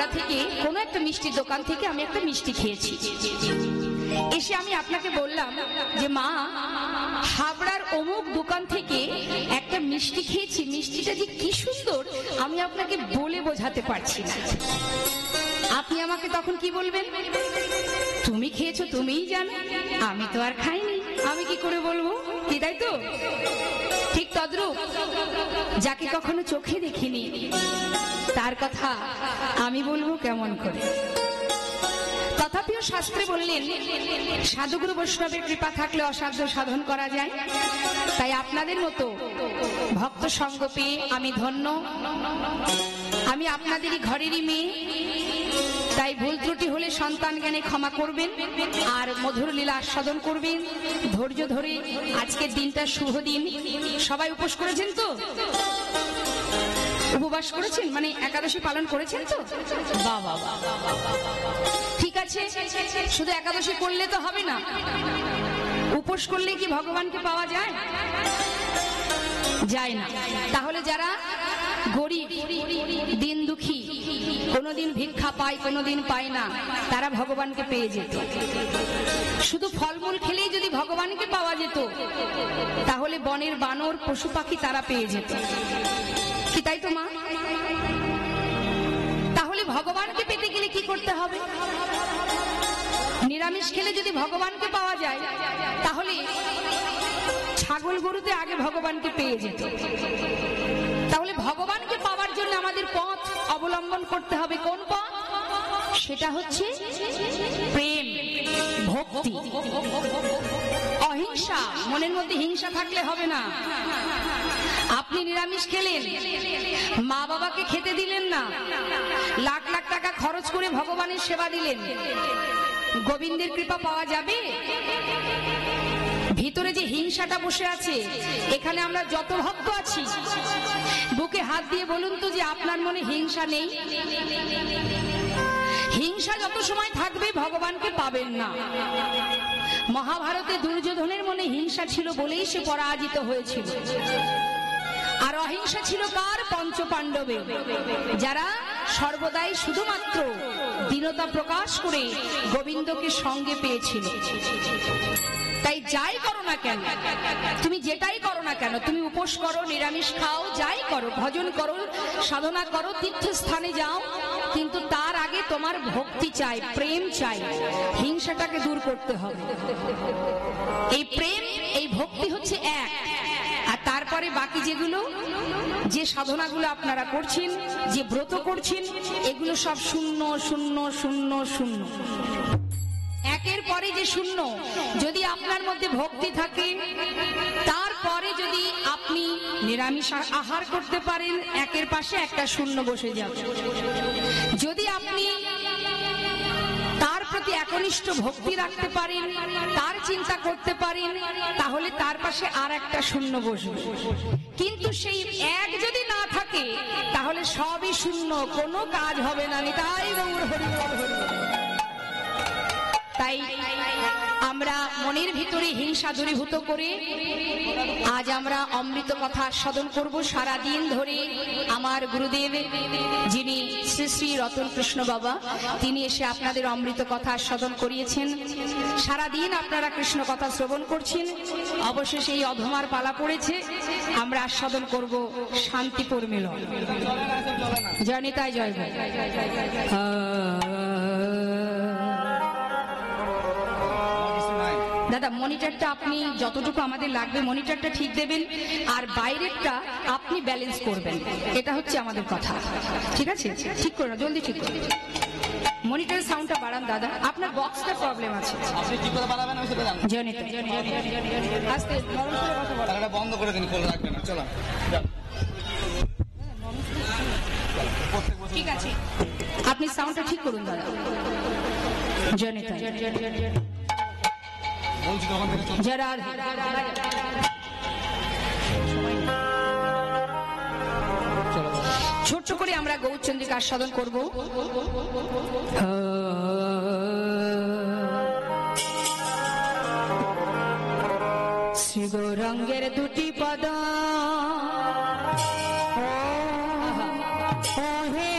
হাবড়া থেকে কোনো একটা মিষ্টির দোকান থেকে আমি একটা মিষ্টি খেয়েছি। এসে আমি আপনাকে বললাম যে মা, হাবড়ার অমুক দোকান থেকে একটা মিষ্টি খেয়েছি, মিষ্টিটা যে কি সুন্দর আমি আপনাকে বলে বোঝাতে পারছি না। আপনি আমাকে তখন কি বলবেন? তুমি খেয়েছো, তুমিই জানো, আমি তো আর খাইনি, আমি কি করে বলবো? কি তাই তো? ঠিক তদ্রূপ যাকে কখনো চোখে দেখিনি তার কথা আমি বলবো কেমন করে? তথাপিও শাস্ত্রে বললেন সাধুগুরু বৈষ্ণবের কৃপা থাকলে অসাধ্য সাধন করা যায়। তাই আপনাদের মতো ভক্ত সঙ্গ পেয়ে আমি ধন্য। আমি আপনাদেরই ঘরেরই মেয়ে, তাই ভুল ত্রুটি হলে সন্তান জ্ঞানে ক্ষমা করবেন আর মধুর লীলা আস্বাদন করবেন ধৈর্য ধরে। আজকের দিনটা শুভ দিন। সবাই উপোস করেছেন তো? উপবাস করেছেন মানে একাদশী পালন করেছেন তো? বাবা, ঠিক আছে। শুধু একাদশী করলে তো হবে না, উপোস করলে কি ভগবানকে পাওয়া যায়? যায় না। তাহলে যারা গরিব, দিন দুঃখী, কোনোদিন ভিক্ষা পায় কোনোদিন পায় না, তারা ভগবানকে পেয়ে যেত। শুধু ফলমূল খেলেই যদি ভগবানকে পাওয়া যেত তাহলে বনের বানর পশু পাখি তারা পেয়ে যেত। কি তাই তো মা? তাহলে ভগবানকে পেতে গেলে কি করতে হবে? নিরামিষ খেলে যদি ভগবানকে পাওয়া যায় তাহলে ছাগল গরুতে আগে ভগবানকে পেয়ে যেত। তাহলে ভগবানকে পাওয়ার জন্য আমাদের পথ অবলম্বন করতে হবে। কোন পথ? সেটা হচ্ছে প্রেম, ভক্তি, অহিংসা। মনের মধ্যে হিংসা থাকলে হবে না। আপনি নিরামিষ খেলেন, মা বাবাকে খেতে দিলেন না, লাখ লাখ টাকা খরচ করে ভগবানের সেবা দিলেন, গোবিন্দের কৃপা পাওয়া যাবে? ভিতরে যে হিংসাটা বসে আছে, এখানে আমরা যত ভক্ত আছি বুকে হাত দিয়ে বলুন তো যে আপনার মনে হিংসা নেই? হিংসা যত সময় থাকবে ভগবানকে পাবেন না। মহাভারতে দুর্যোধনের মনে হিংসা ছিল বলেই সে পরাজিত হয়েছিল। আর অহিংসা ছিল কার? পঞ্চ পাণ্ডবে, যারা সর্বদাই শুধুমাত্র দীনতা প্রকাশ করে গোবিন্দকে সঙ্গে পেয়েছিল। তাই যাই করো না কেন, তুমি যেটাই করো না কেন, তুমি উপোস করো, নিরামিষ খাও, যাই করো, ভজন করো, সাধনা করো, তীর্থস্থানে যাও, কিন্তু তার আগে তোমার ভক্তি চাই, প্রেম চাই। হিংসাটাকে দূর করতে হবে। এই প্রেম, এই ভক্তি হচ্ছে এক। আর তারপরে বাকি যেগুলো, যে সাধনাগুলো আপনারা করছেন, যে ব্রত করছেন, এগুলো সব শূন্য শূন্য শূন্য শূন্য। একের পরে যে শূন্য। যদি আপনার মধ্যে ভক্তি থাকে, তারপরে যদি আপনি নিরামিষ আহার করতে পারেন, একের পাশে একটা শূন্য বসে যাবে। যদি আপনি তার প্রতি একনিষ্ঠ ভক্তি রাখতে পারেন, তার চিন্তা করতে পারেন, তাহলে তার পাশে আর একটা শূন্য বসবে। কিন্তু সেই এক যদি না থাকে তাহলে সবই শূন্য, কোনো কাজ হবে না। তাই গৌর হরি হরি। তাই আমরা মনের ভিতরে হিংসা দূরীভূত করে আজ আমরা অমৃত কথা আস্বাদন করব সারা দিন ধরে। আমার গুরুদেব যিনি শ্রী শ্রী রতন কৃষ্ণ বাবা, তিনি এসে আপনাদের অমৃত কথা আস্বাদন করিয়েছেন। সারা দিন আপনারা কৃষ্ণ কথা শ্রবণ করছেন। অবশেষে এই অধমার পালা পড়েছে, আমরা আস্বাদন করব শান্তিপুর মিলন। জয় নিতাই, জয় গো। দাদা, মনিটরটা আপনি যতটুকু আমাদের লাগবে মনিটরটা ঠিক দেবেন, আর বাইরেরটা আপনি ব্যালেন্স করবেন। এটা হচ্ছে আমাদের কথা, ঠিক আছে? ঠিক করুন, জলদি ঠিক করুন। মনিটরের সাউন্ডটা বাড়ান দাদা, আপনার বক্সটা প্রবলেম আছে। আপনি কি করে বাড়াবেন আমি সেটা জানি না। জনিত আস্তে নরম করে কথা বলা, এটা বন্ধ করে দিন, খোলা রাখবেন না। চলো ঠিক আছে, আপনি সাউন্ডটা ঠিক করুন দাদা। জনিত বলছি তখন থেকে যারা ছোট্ট করে আমরা গৌরচন্দ্রিকা আস্বাদন করব। শ্রী গৌরাঙ্গের দুটি পদ হে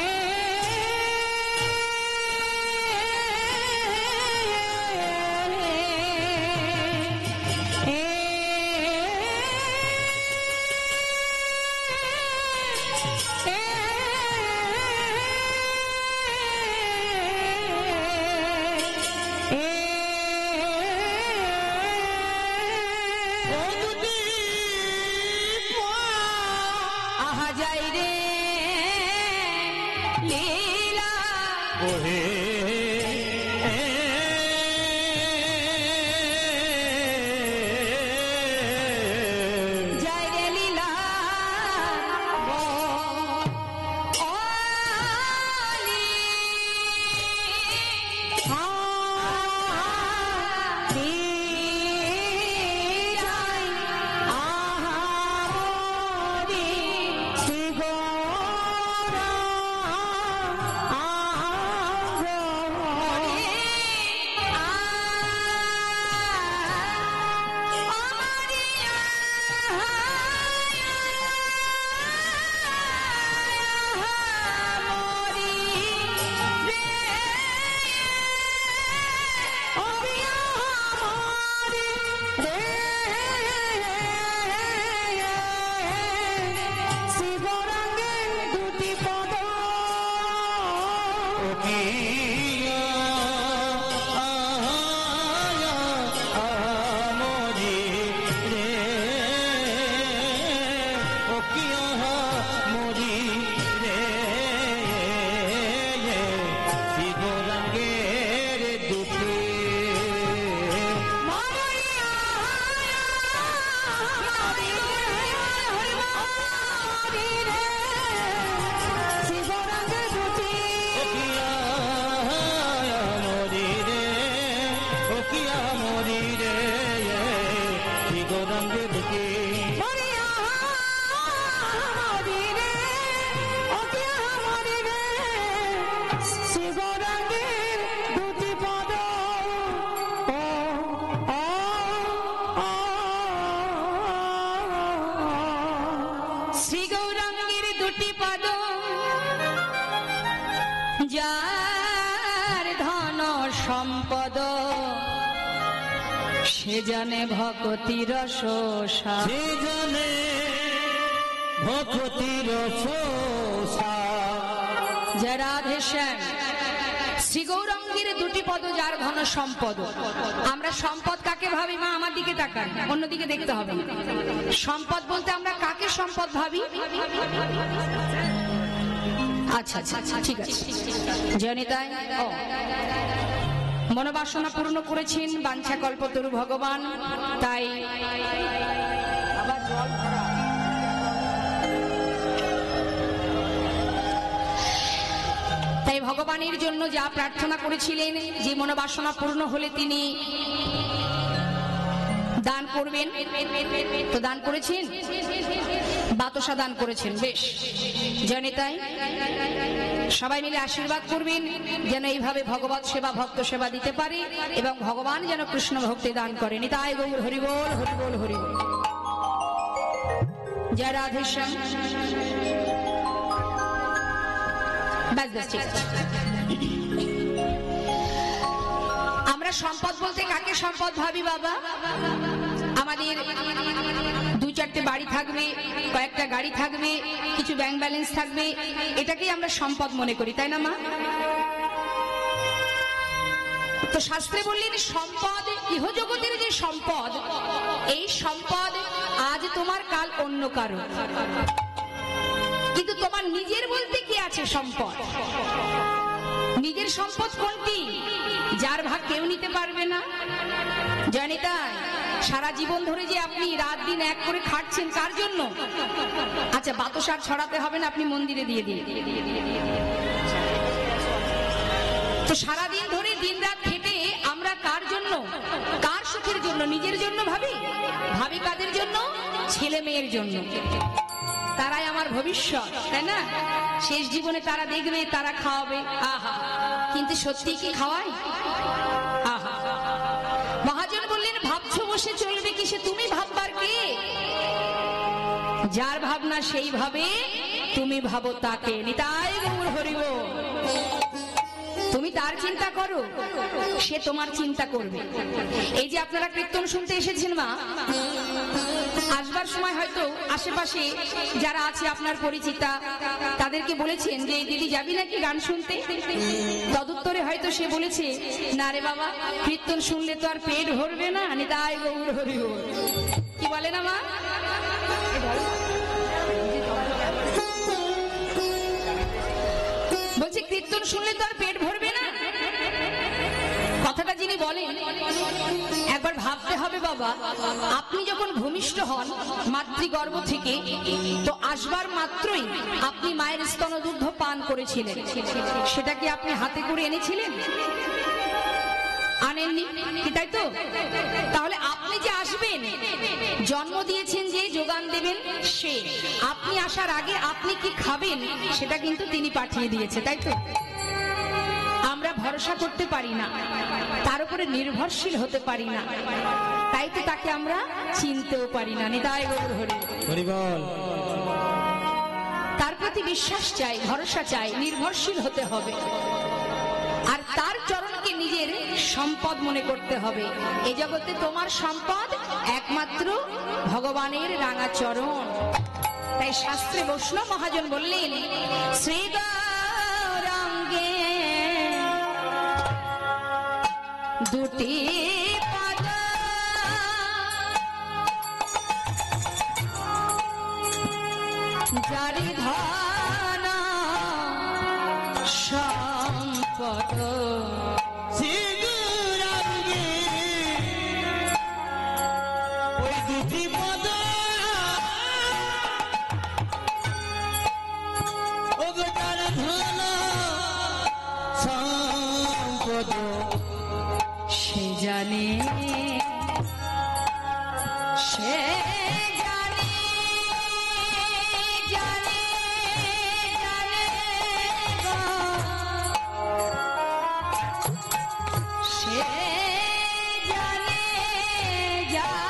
যাই রে লীলা ওহে যার ধন সম্পদ সে জানে ভক্তির রসা, সে জানে ভক্তির রসা। জয় রাধে শ্যাম। শ্রী গৌরাঙ্গের দুটি পদ যার ঘন সম্পদ। আমরা সম্পদ কাকে ভাবি মা? আমার দিকে তাকান, অন্যদিকে দেখতে হবে না। সম্পদ বলতে আমরা কাকে সম্পদ ভাবি? আচ্ছা আচ্ছা ঠিক আছে, জয়নিতাই। মনোবাসনা পূর্ণ করেছেন বাঞ্ছা কল্পতরু ভগবান, তাই আবার জল ভরা। তাই ভগবানের জন্য যা প্রার্থনা করেছিলেন, যে মনোবাসনা পূর্ণ হলে তিনি দান করবেন, তো দান করেছেন, বাতাসা দান করেছেন। বেশ, জয়নিতাই সবাই মিলে আশীর্বাদ করবেন যেন এইভাবে ভগবত সেবা ভক্ত সেবা দিতে পারে এবং ভগবান যেন কৃষ্ণ ভক্তি দান করেন। নিতাই গৌর হরিবোল হরিবোল হরিবোল। জয় রাধে শ্যাম। বাস বাস, ঠিক আছে। আমরা সম্পদ বলতে কাকে সম্পদ ভাবি বাবা? আমাদের দুই চারটে বাড়ি থাকবে, কয়েকটা গাড়ি থাকবে, কিছু ব্যাংক ব্যালেন্স থাকবে, এটাকেই আমরা সম্পদ মনে করি, তাই না মা? তো শাস্ত্রে বললেন সম্পদ ইহজগতের যে সম্পদ, এই সম্পদ আজ তোমার কাল অন্য কারো, কিন্তু তোমার নিজের বলতে কি আছে সম্পদ? নিজের সম্পদ কোনটি? যার ভাগ কেউ নিতে পারবে না। জয়নিতাই সারা জীবন ধরে যে আপনি রাত দিন এক করে খাটছেন, কার জন্য? আচ্ছা, বাতাসার ছড়াতে হবে না, আপনি মন্দিরে দিয়ে দিন। তো সারাদিন ধরে দিন রাত খেটে আমরা কার জন্য, কার সুখের জন্য? নিজের জন্য ভাবি? ভাবি কাদের জন্য? ছেলে মেয়ের জন্য। তারাই আমার ভবিষ্যৎ, তাই না? শেষ জীবনে তারা দেখবে, তারা খাওয়াবে। আহা, কিন্তু সত্যি কি খাওয়ায়? আহা, মহাজন বললেন ভাবছো বসে চলবে কিসে, তুমি ভাববার কে? যার ভাবনা সেই ভাবে, তুমি ভাবো তাকে। নিতাই গৌর হরিবোল। তুমি তার চিন্তা করো, সে তোমার চিন্তা করবে। এই যে আপনারা কীর্তন শুনতে এসেছেন মা, আসবার সময় হয়তো আশেপাশে যারা আছে আপনার পরিচিতা, তাদেরকে বলেছেন যে দিদি যাবি নাকি গান শুনতে? তদুত্তরে হয়তো সে বলেছে, না রে বাবা, কীর্তন শুনলে তো আর পেট ভরবে না। নিতাই গৌর হরিবোল। কি বলে না মা? কীর্তন শুনলে তো আর পেট ভরবে না। কথাটা যিনি বলেন একবার ভাবতে হবে বাবা, আপনি যখন ভূমিষ্ঠ হন মাতৃগর্ভ থেকে, তো আসবার মাত্রই আপনি মায়ের স্তনদুগ্ধ পান করেছিলেন, সেটা কি আপনি হাতে করে এনেছিলেন? আনেননি কি, তাই তো? তাহলে আপনি যে আসবেন, জন্ম দিয়েছেন যে, যোগান দেবেন সে, আপনি আসার আগে আপনি কি খাবেন সেটা কিন্তু তিনি পাঠিয়ে দিয়েছে, তাই তো? আমরা ভরসা করতে পারি না, তার উপরে নির্ভরশীল হতে পারি না, তাই তো তাকে আমরা চিনতেও পারি না। নিতাই গৌর হরি বল। তার প্রতি বিশ্বাস চাই, ভরসা চাই, নির্ভরশীল হতে হবে, আর তার চরণকে নিজের সম্পদ মনে করতে হবে। এই জগতে তোমার সম্পদ একমাত্র ভগবানের রাঙা চরণ। তাই শাস্ত্রে বৈষ্ণব মহাজন বললেন, শ্রী গৌরাঙ্গে দুটি পাদ জারি ধন সম্পদ, শ্রী গৌরাঙ্গে ওই দুটি পদ, ও গো তার ধন সম্পদ, সে জানে, সে জানে, জানে, জানে গো, সে জানে, জানে,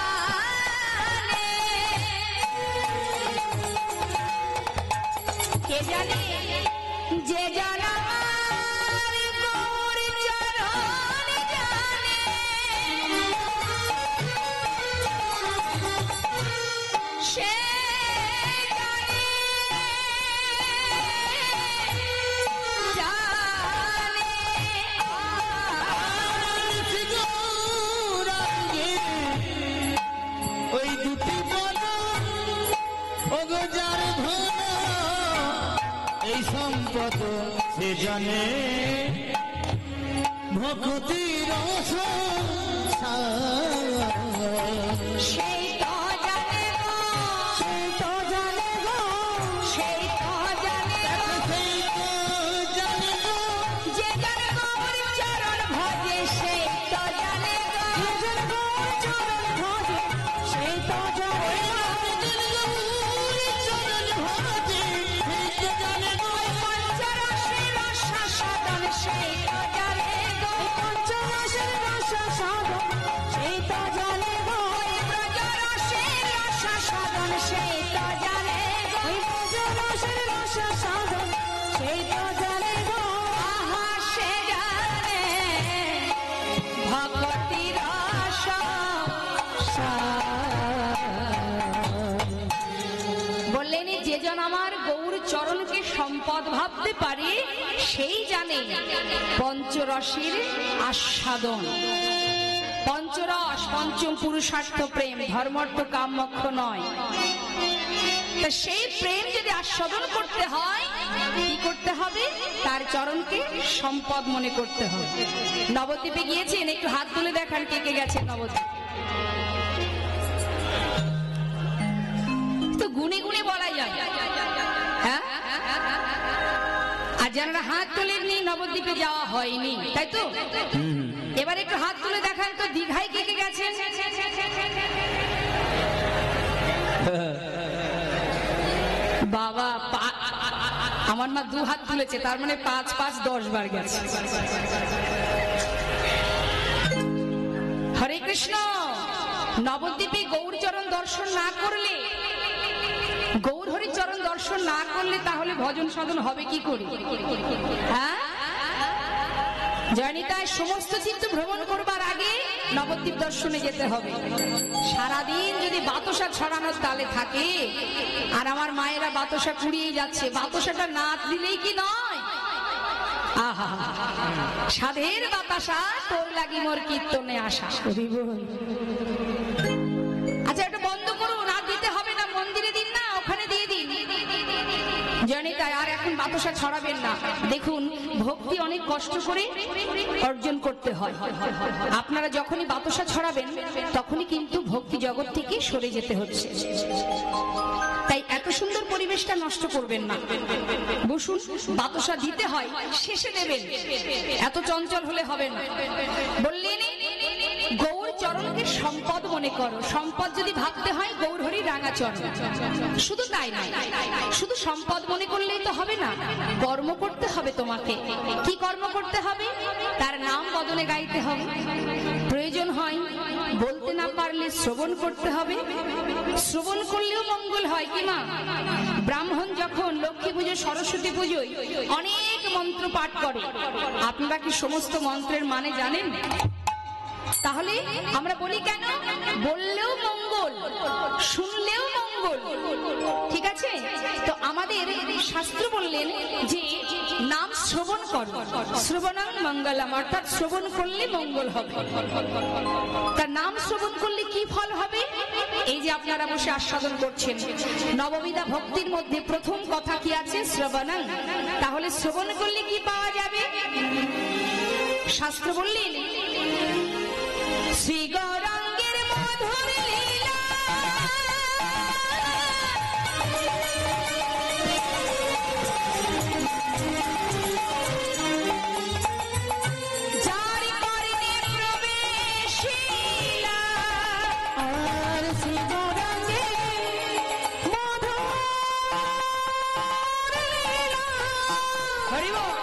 কে জানে? যে জানা ওই দুটি পদ, ও গো যার ধন এই সম্পদ, সে জানে ভক্তির সেই তো জানে গো, সেই তো জানে গো, সেই তো জানে গো, সেই তো জানে গো, যে জানে গৌর চরণ ভজে, সেই তো জানে গো, যে জানে গৌর চরণ ভজে, সেই তো জানে গো, চরণ ভজে, সেই তো জানে গো, পঞ্চরসের রসাস্বাদন, সেই তো জানে গো, পঞ্চরসের রসাস্বাদন, সেই তো জানে গো, ব্রজরসের রসাস্বাদন, সেই তো জানে গো, ব্রজরসের রসাস্বাদন, সেই তো জানে গো, আহা সে জানে ভক্তি রস বললেন, যে জন আমার গৌর চরণকে সম্পদ ভাবতে পারে সেই জানে পঞ্চরসের আস্বাদন। পঞ্চরস, পঞ্চম পুরুষার্থ প্রেম, ধর্মার্থ কাম মোক্ষ নয়। তা সেই প্রেম যদি আস্বাদন করতে হয়, কি করতে হবে? তার চরণকে সম্পদ মনে করতে হবে। নবদ্বীপে গিয়েছেন, একটু হাত তুলে দেখান কে কে গেছেন নবদ্বীপ। তো গুনে গুনে বলা যায়, হ্যাঁ? আর যারা হাত তোলেননি নবদ্বীপে যাওয়া হয়নি, তাই তো? এবার একটু হাত তুলে দেখান তো দীঘায় কে কে গেছেন? বাবা, আমার মা 2 হাত তুলেছে, তার মানে 5 5 10 বার গেছে। হরে কৃষ্ণ। নবদ্বীপে গৌরচরণ দর্শন না করলে, গৌর হরি চরণ দর্শন না করলে তাহলে ভজন সাধন হবে কি করে? হ্যাঁ, জয়নিতায় সমস্ত চিত্ত ভ্রমণ করবার আগে নবদ্বীপ দর্শনে যেতে হবে। সারাদিন যদি বাতাসা ছড়ানোর তালে থাকে, আর আমার মায়েরা বাতাসা কুড়িয়ে যাচ্ছে, বাতাসাটা না দিলেই কি নয়? আহা, সাধের বাতাসা তোর লাগি মোর কীর্তনে আসা। আচ্ছা, এটা বন্ধ করুন, আর দিতে হবে না, মন্দিরে দিন না, ওখানে দিয়ে দিন। জয়নিতায় আর এখন বাতাসা ছড়াবেন না। দেখুন, ভক্তি অনেক কষ্ট করে অর্জন করতে হয়। আপনারা যখনই বাতাসা ছড়াবেন তখনই কিন্তু ভক্তি জগৎ থেকে সরে যেতে হচ্ছে। তাই এত সুন্দর পরিবেশটা নষ্ট করবেন না। বসুন, বাতাসা দিতে হয় শেষে দেবেন, এত চঞ্চল হলে হবে না। বললেন গৌর চরণকে সম্পদ মনে করো। সম্পদ যদি ভাবতে হয় গৌর হরি রাঙা চরণ। শুধু তাই নয়, শুধু সম্পদ মনে করলেই তো হবে না, কর্ম করতে হবে তোমাকে। কি কর্ম করতে হবে? তার নাম বদলে গাইতে হবে। প্রয়োজন হয় বলতে না পারলে শ্রবণ করতে হবে। শ্রবণ করলেও মঙ্গল হয় কি মা? ব্রাহ্মণ যখন লক্ষ্মী পুজো, সরস্বতী পুজোয় অনেক মন্ত্র পাঠ করে, আপনারা কি সমস্ত মন্ত্রের মানে জানেন? তাহলে আমরা বলি কেন? বললেও মঙ্গল, শুনলেও মঙ্গল। ঠিক আছে? তো আমাদের শাস্ত্র বললেন যে নাম শ্রবণ করো, শ্রবণাং মঙ্গলম, অর্থাৎ শ্রবণ করলে মঙ্গল হবে। তার নাম শ্রবণ করলে কি ফল হবে? এই যে আপনারা বসে আস্বাদন করছেন, নববিধা ভক্তির মধ্যে প্রথম কথা কি আছে? শ্রবণাং। তাহলে শ্রবণ করলে কি পাওয়া যাবে? শাস্ত্র বললেন শ্রী গৌরাঙ্গের মধুর লীলা, যার কর্ণে প্রবেশিলা, আর শ্রী গৌরাঙ্গের মধুর লীলা। হরি বল।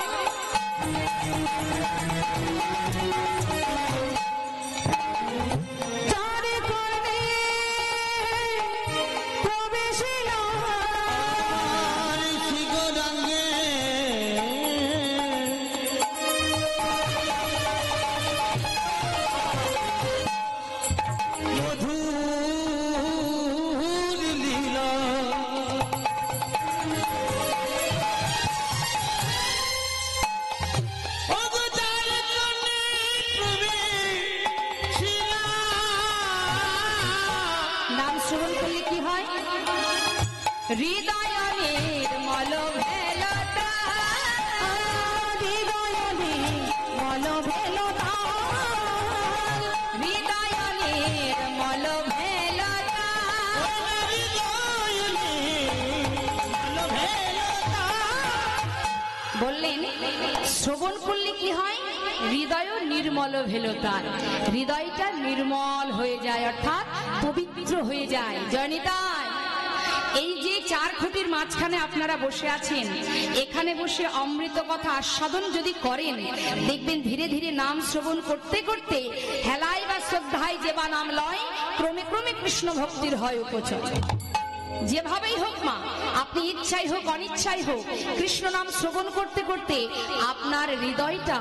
হৃদয় নির্মল ভেলতা, হৃদয় নির্মল ভেলতা, হৃদয় নির্মল ভেলতা, হৃদয় নির্মল ভেলতা। বললেন শ্রবণ করলে কি হয়? হৃদয় নির্মল ভেলতা, হৃদয়টা নির্মল হয়ে যায়, অর্থাৎ পবিত্র হয়ে যায়। জয়নিতাই। এই যে চার খুঁটির মাঝখানে আপনারা বসে আছেন, এখানে বসে অমৃত কথা আস্বাদন যদি করেন, দেখবেন ধীরে ধীরে নাম শ্রবণ করতে করতে হেলায় বা শ্রদ্ধায় যে বা নাম লয়, ক্রমে ক্রমে কৃষ্ণ ভক্তির হয় উপচয়। যেভাবেই হোক মা, আপনি ইচ্ছাই হোক অনিচ্ছাই হোক, কৃষ্ণ নাম শ্রবণ করতে করতে আপনার হৃদয়টা,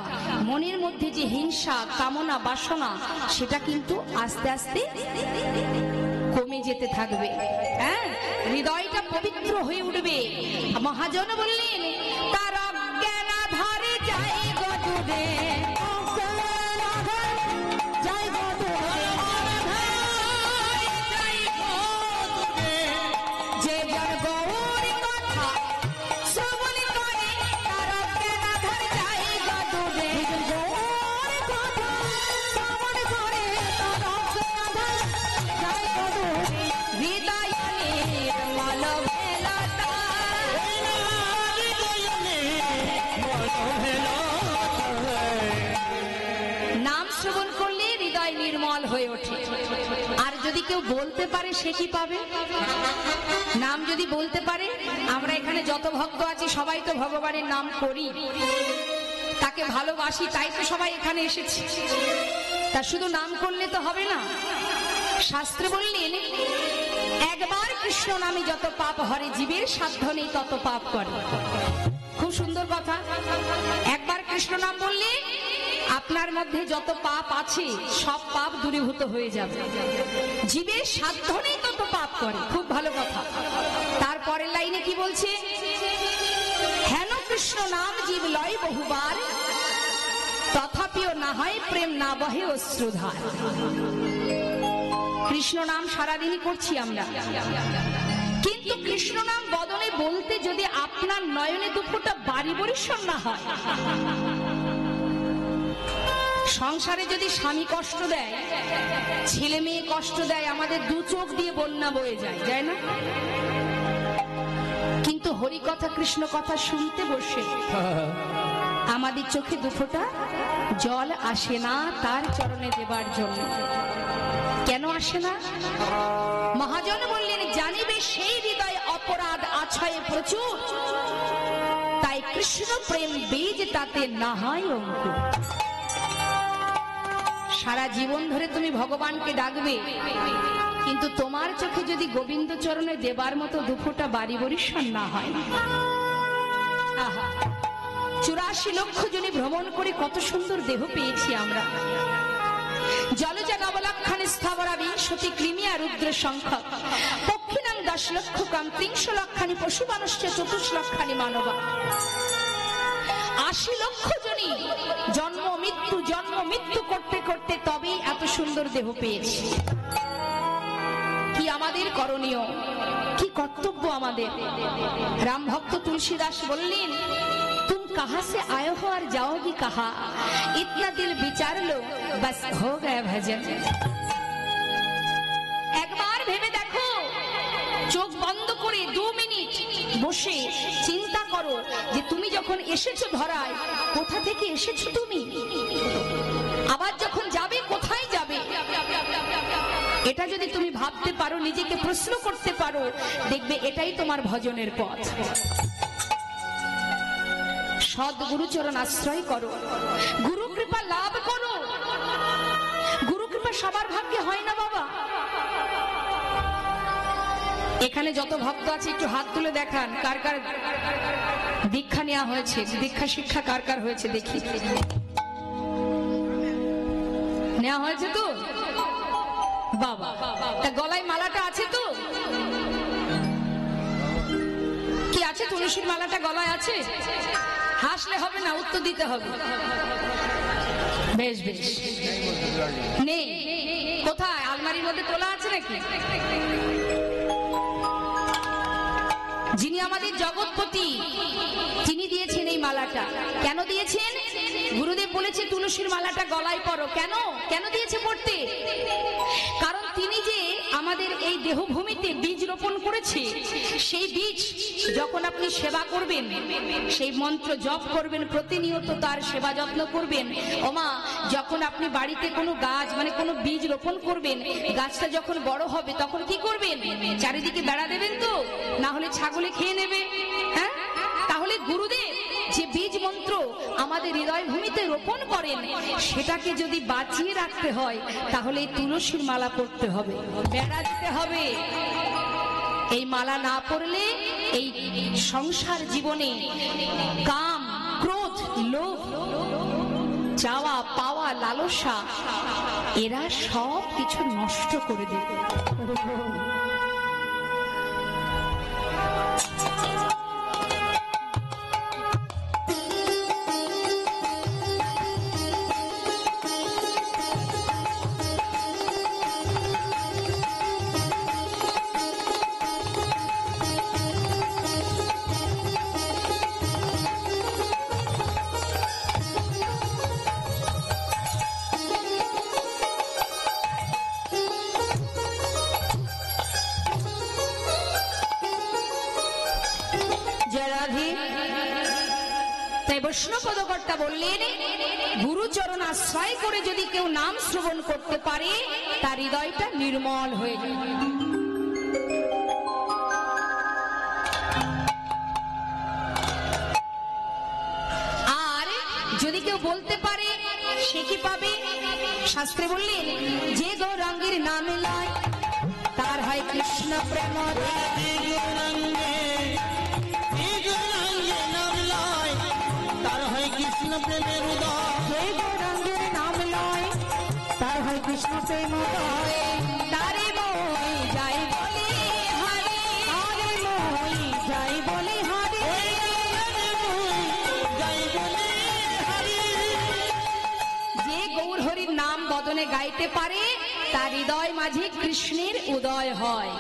মনের মধ্যে যে হিংসা, কামনা, বাসনা, সেটা কিন্তু আস্তে আস্তে কমে যেতে থাকবে। হ্যাঁ, হৃদয়টা পবিত্র হয়ে উঠবে। মহাজন বললেন তার অজ্ঞান আধারে যাই গো দূরে, যে জন গৌর কথা শ্রবণ করে, তার অজ্ঞান আধারে যাই গো দূরে, গৌর কথা শ্রবণ করে, তার অজ্ঞান আধারে যাই গো দূরে, হৃদয় নির্মল ভেলতা, নাম শ্রবণ করলে হৃদয় নির্মল হয়ে ওঠে। আর যদি কেউ বলতে পারে সে কি পাবে? নাম যদি বলতে পারে, আমরা এখানে যত ভক্ত আছি সবাই তো ভগবানের নাম করি, তাকে ভালোবাসি, তাই তো সবাই এখানে এসেছি। তা শুধু নাম করলে তো হবে না। শাস্ত্রে বললেন একবার কৃষ্ণ নামে যত পাপ হরে, জীবের সাধ্য নেই তত পাপ করে। খুব সুন্দর কথা। একবার কৃষ্ণ নাম বললে আপনার মধ্যে যত পাপ আছে সব পাপ দূরীভূত হয়ে যাবে। জীবের সাধ্য নেই তত পাপ করে, খুব ভালো কথা। তারপরের লাইনে কি বলছে? হেন কৃষ্ণ নাম জীব লয় বহুবার, তথাপিও না হয় প্রেম না বহে অশ্রুধার। কৃষ্ণ নাম সারাদিনই করছি আমরা, কিন্তু কৃষ্ণ নাম বদনে বলতে যদি আপনার নয়নে দুফোঁটা বাড়ি বরিশন না হয়, সংসারে যদি স্বামী কষ্ট দেয়, ছেলে মেয়ে কষ্ট দেয়, আমাদের দু চোখ দিয়ে বন্যা বয়ে যায়, যায় না? কিন্তু হরি কথা কৃষ্ণ কথা শুনতে বসে আমাদের চোখে দুফোঁটা জল আসে না তার চরণে দেবার জন্য। কেন আসে না? মহাজন বললেন, জানিবে সেই হৃদয় অপরাধ আছয়ে প্রচুর, তাই কৃষ্ণ প্রেম বীজ তাতে না হয় অঙ্কুর। সারা জীবন ধরে তুমি ভগবানকে ডাকবে, কিন্তু তোমার চোখে যদি গোবিন্দ চরণে দেবার মতো দুফোঁটা বাড়ি বরিশন না হয়। আহা, 84 লক্ষ জনে ভ্রমণ করে কত সুন্দর দেহ পেয়েছি আমরা। জলজা নবলক্ষণে স্থাবরা বিংশতি কৃমিয়া রুদ্র সংখ্যক পক্ষিনাং 10 লক্ষ কাম 30 লক্ষানি পশু মানুষ্য 24 লক্ষানি মানবা। 80 লক্ষ জনই জন্ম মৃত্যু করতে করতে তবেই এত সুন্দর দেহ পেয়েছি। কি আমাদের করণীয়, কি কর্তব্য আমাদের? রাম ভক্ত তুলসীদাস বললেন, तुम कहां से आए हो और जाओगी कहां, इतना दिल विचार लो बस हो गया भजन। একবার ভেবে দেখো, চোখ বন্ধ করে 2 মিনিট বসে চিন্তা করো যে তুমি যখন এসেছো ধরায়, কোথা থেকে এসেছো তুমি, আবার যখন যাবে কোথায় যাবে। এটা যদি তুমি ভাবতে পারো, নিজেকে প্রশ্ন করতে পারো, দেখবে এটাই তোমার ভজনের পথ। সৎ গুরুচরণ আশ্রয় করো, গুরু কৃপা লাভ করো। গুরু কৃপা সবার ভাগ্যে হয় না বাবা। এখানে যত ভক্ত আছে একটু হাত তুলে দেখান, কার কার দীক্ষা নেওয়া হয়েছে, দীক্ষা শিক্ষা কার কার হয়েছে দেখি। নেওয়া হয়েছে তো বাবা? তা গলায় মালাটা আছে তো? কি আছে? তুলসীর মালাটা গলায় আছে? হাসলে হবে না, উত্তর দিতে হবে। বেশ বেশ, নেই? কোথায়? আলমারির মধ্যে তোলা আছে নাকি? যিনি আমাদের জগৎপতি, তিনি দিয়েছেন এই মালাটা। কেন দিয়েছেন? গুরুদেব বলেছে তুলসীর মালাটা গলায় পরো। কেন? কেন দিয়েছে পড়তে? কারণ তিনি যে আমাদের এই দেহভূমিতে বীজ রোপণ করেছে, সেই বীজ যখন আপনি সেবা করবেন, সেই মন্ত্র জপ করবেন, প্রতিনিয়ত তার সেবা যত্ন করবেন। ওমা, যখন আপনি বাড়িতে কোনো গাছ মানে কোনো বীজ রোপণ করবেন, গাছটা যখন বড় হবে তখন কি করবেন? চারিদিকে বেড়া দেবেন তো, না হলে ছাগলে খেয়ে নেবে। হ্যাঁ, তাহলে গুরুদেব যে বীজ মন্ত্র আমাদের হৃদয় ভূমিতে রোপণ করেন, সেটাকে যদি বাঁচিয়ে রাখতে হয় তাহলে তুলসীর মালা পড়তে হবে, বেড়া দিতে হবে। এই মালা না পড়লে এই সংসার জীবনে কাম, ক্রোধ, লোভ, চাওয়া পাওয়া, লালসা, এরা সব কিছু নষ্ট করে দেবে। বৈষ্ণবপদকর্তা বললেন, গুরুচরণ আশ্রয় করে যদি কেউ নাম শ্রবণ করতে পারে, তার হৃদয়টা নির্মল হয়ে যায়। আর যদি কেউ বলতে পারে, সে কি পাবে? শাস্ত্রে বললেন, যে গৌরাঙ্গের নাম লয় তার হয় কৃষ্ণ প্রেম। প্রেমের উদয়, যে গৌরাঙ্গের নাম লয় তার হয় কৃষ্ণ প্রেম। তারে মই যাই বলে হরে, তারে মই যাই বলে হরে, যাই বলে হরি। যে গৌর হরির নাম বদনে গাইতে পারে তার হৃদয় মাঝে কৃষ্ণের উদয় হয়।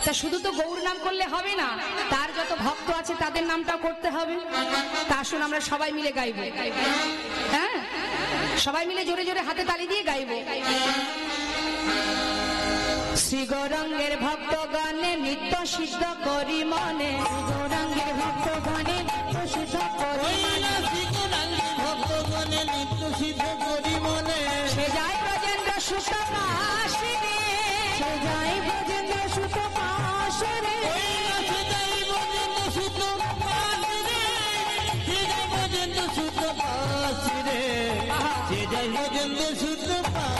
তা শুধু তো গৌর নাম করলে হবে না, তার যত ভক্ত আছে তাদের নামটাও করতে হবে। তা আসুন আমরা সবাই মিলে গাইব। হ্যাঁ, সবাই মিলে জোরে জোরে হাতে তালি দিয়ে গাইব। শ্রী গৌরাঙ্গের ভক্তগণে নিত্য সিদ্ধ করি মনে, গৌরাঙ্গের ভক্তগণে নিত্য সিদ্ধ করি ভক্তগণে নিত্য সিদ্ধ করি মনে, সে যায় ব্রজেন্দ্র সুত পাশে রে, সে যায় ব্রজেন্দ্র সুত পাশে রে, সে যাই ব্রজেন্দ্র সুত পাশে রে, সে যাই ব্রজেন্দ্র সুত পাশে রে, সে যাই ব্রজেন্দ্র সুত পাশে।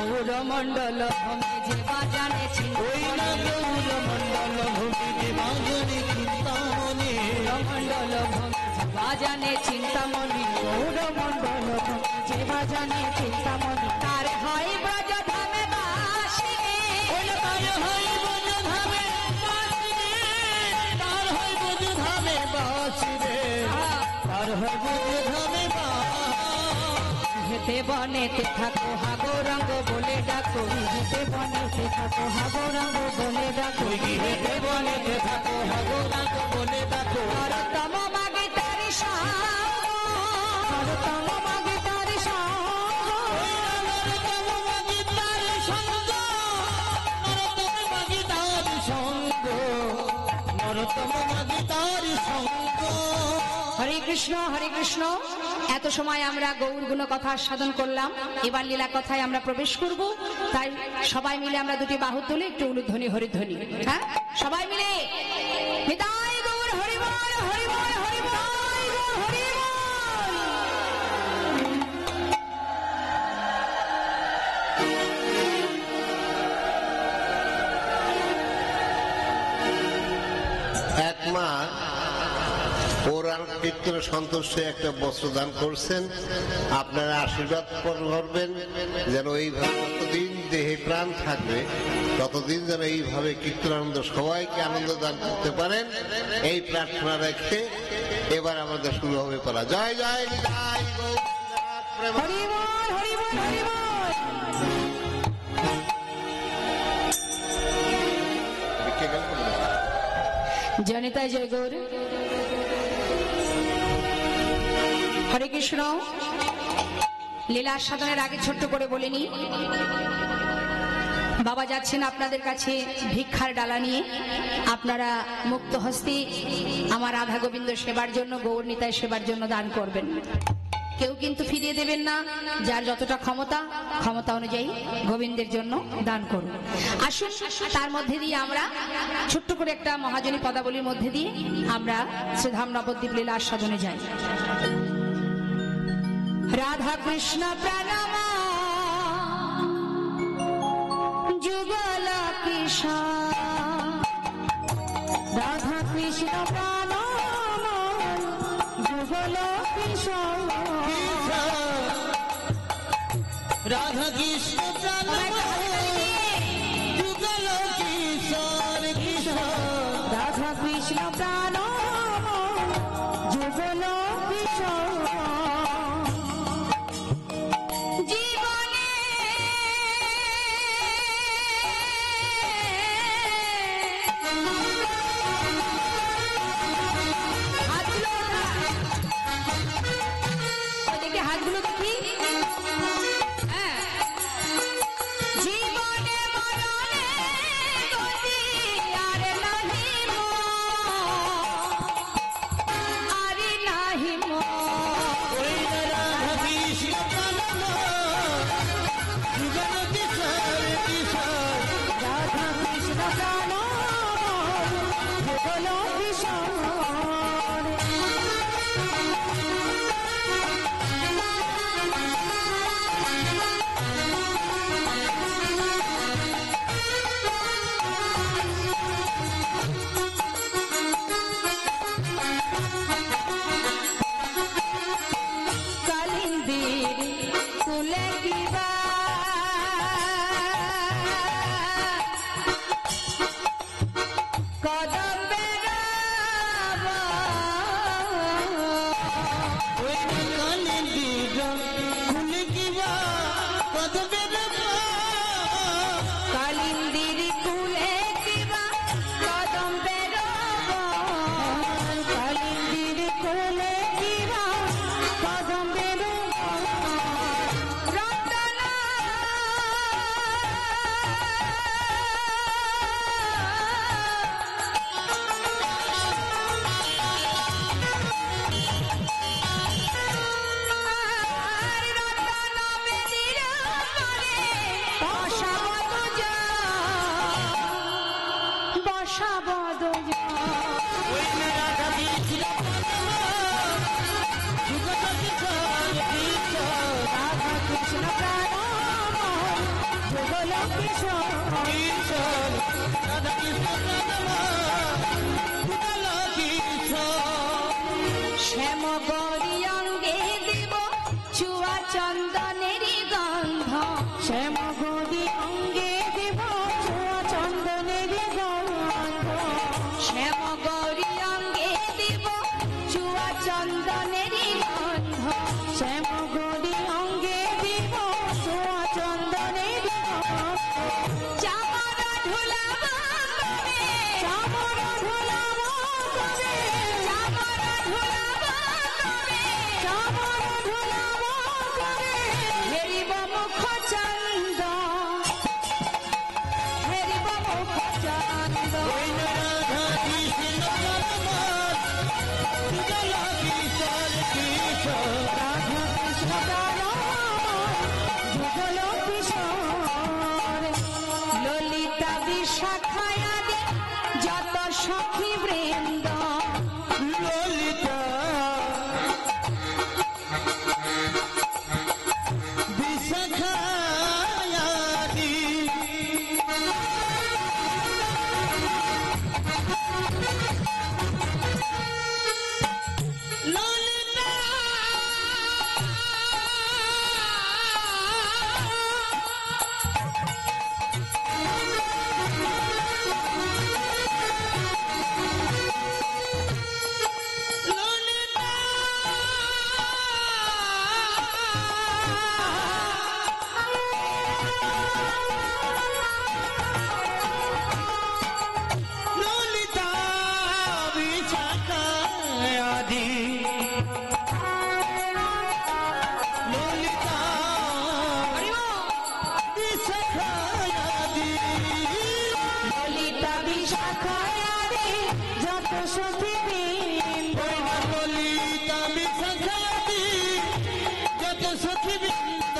গৌরমণ্ডল ভূমি যে বাজানে ওই না গৌর মণ্ডল ভূমি যে বাজানে চিন্তামণি, মণ্ডল ভূমি যে বাজানে চিন্তামণি, গৌরমণ্ডল ভূমি যে বাজানে চিন্তামণি, তার হয় ব্রজ ধামে বাসি রে, তার হয় ব্রজ ধামে বাসি রে, তার হয় ব্রজ ধামে বাসি রে, তার হয় ব্রজ ধামে বাসি। হেতে বনেতে থাকো হা গৌরাঙ্গ বলে ডাকো, হেতে বনেতে থাকো হা গৌরাঙ্গ বলে ডাকো, হেতে বনেতে থাকো হা গৌরাঙ্গ বলে ডাকো, হরতম মাগে তারি সঙ্গ, হরতম মাগে তারি সঙ্গ, নরতম মাগি তার সঙ্গ, নরতম মাগি তার সঙ্গ, নরতম মাগি তার সঙ্গ। হরে কৃষ্ণ হরে কৃষ্ণ। এত সময় আমরা গৌর গুণ কথা সাধন করলাম, এবার লীলা কথায় আমরা প্রবেশ করব। তাই সবাই মিলে আমরা দুটি বাহু তুলে একটু উলুধ্বনি হরিধ্বনি, হ্যাঁ সবাই মিলে নিতাই গৌর হরি বল, হরি বল, হরি বল, হরি বল। এক মা ওরার কীর্তনে সন্তুষ্ট একটা বস্ত্র দান করছেন। আপনারা আশীর্বাদ করবেন যেন এইভাবে যতদিন দেহে প্রাণ থাকবে ততদিন যেন এইভাবে কীর্তনানন্দ সবাইকে আনন্দ দান করতে পারেন, এই প্রার্থনা রেখে এবার আমাদের শুরু হবে পড়া। জয় জয় জয় হরি বল, হরি বল, হরি বল। জনিতায় জয় গৌর। হরে কৃষ্ণ। লীলা সাধনের আগে ছোট্ট করে বলে নি, বাবা যাচ্ছেন আপনাদের কাছে ভিক্ষার ডালা নিয়ে। আপনারা মুক্ত হস্তে আমার রাধা গোবিন্দ সেবার জন্য, গৌর নিতাই সেবার জন্য দান করবেন। কেউ কিন্তু ফিরিয়ে দেবেন না, যার যতটা ক্ষমতা ক্ষমতা অনুযায়ী গোবিন্দের জন্য দান করুন। আসুন তার মধ্যে দিয়ে আমরা ছোট্ট করে একটা মহাজনী পদাবলীর মধ্যে দিয়ে আমরা শ্রীধাম নবদ্বীপ লীলা সাধনে যাই। রাধা কৃষ্ণ প্রণাম যুগল কিশোর, রাধা কৃষ্ণ প্রণাম যুগল কিশোর, রাধা কৃষ্ণ যুগল কিশোর কিশোর, রাধা কৃষ্ণ প্রণাম যুগল কিশোর। জীবনে হাতগুলো দেখি, হ্যাঁ, জীবনে মরণে গতি আর নাহি আরে নাহি ওই রাধা কৃষ্ণ যুগল কিশোর কিশোর, রাধা কৃষ্ণ প্রণাম যুগল কিশোর। দশাবদ ওই না রাধা কৃষ্ণ যুগত কিশোর কিশোর রাধা কৃষ্ণ প্রাণময় যুগল কিশোর কিশোর রাধা কৃষ্ণ যুগল কিশোর শ্যাম গৌরী অঙ্গে দেব চুয়া চন্দনেরই গন্ধ শ্যাম গৌরী অঙ্গে দেব চুয়া চন্দনেরই গন্ধ শ্যাম গৌরী অঙ্গে দেব চুয়া চন্দনেরই গন্ধ শ্যাম গৌরী অঙ্গে দেব চুয়া চন্দনেরই গন্ধ চামড়া ঢোলাব করে চামড়া ঢোলাব করে চামড়া ঢোলাব করে চামড়া ঢোলাব করে হেরিব মুখ চন্দ হেরিব মুখ চন্দ ওই না রাধা কৃষ্ণ যুগল কিশোর কিশোর রাধা কৃষ্ণ যুগল কিশোর ললিতা বিশাখায়াদি যত সখী বৃন্দ ললিতা বিশাখায়াদি ললিতা ললিতা ললিতা বিশাখায়াদি ললিতা বিশাখায়াদি ললিতা বিশাখায়াদি যত সখী বৃন্দ ওই না ললিতা বিশাখায়াদি যত সখীবৃন্দ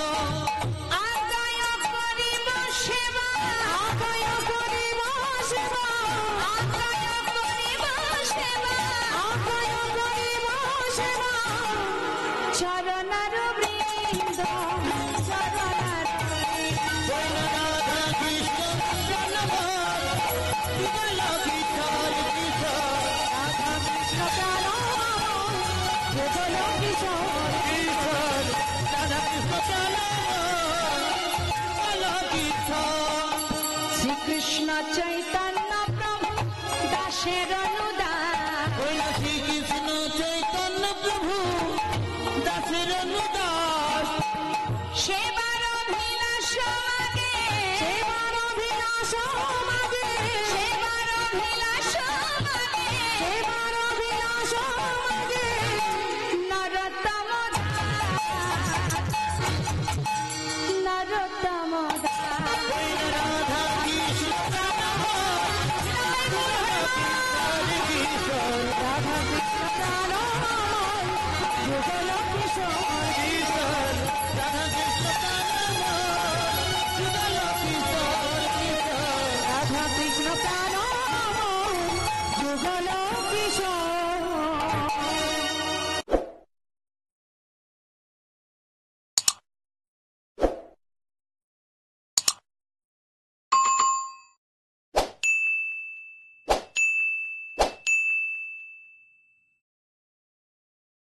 আদায় করিব সেবা আদায় করিব সেবা আদায় করিব সেবা আদায় করিব সেবা চরণার বৃন্দ চরণার বৃন্দ ওই না রাধা কৃষ্ণ জনমর যুগল কিশোর কিশোর রাধা কৃষ্ণ প্রাণময় যুগল কিশোর কিশোর রাধা কৃষ্ণ জনমর যুগল কিশোর শ্রীকৃষ্ণ চৈতন্য প্রভু দাসের অনুদান ওই না শ্রীকৃষ্ণ চৈতন্য প্রভু দাসের অনুদাস সেবার অভিলাষ মাগে সেবার অভিলাষ মাগে সেবার অভিলাষ মাগে সেবার অভিলাষ মাগে নরোত্তম নরোত্তম ওই না রাধা কৃষ্ণ কিশোর রাধা কৃষ্ণ প্রাণময় যুগল কিশোর কিশোর রাধা কৃষ্ণ যুগল কিশোর কিশোর রাধা কৃষ্ণ প্রাণময় যুগল কিশোর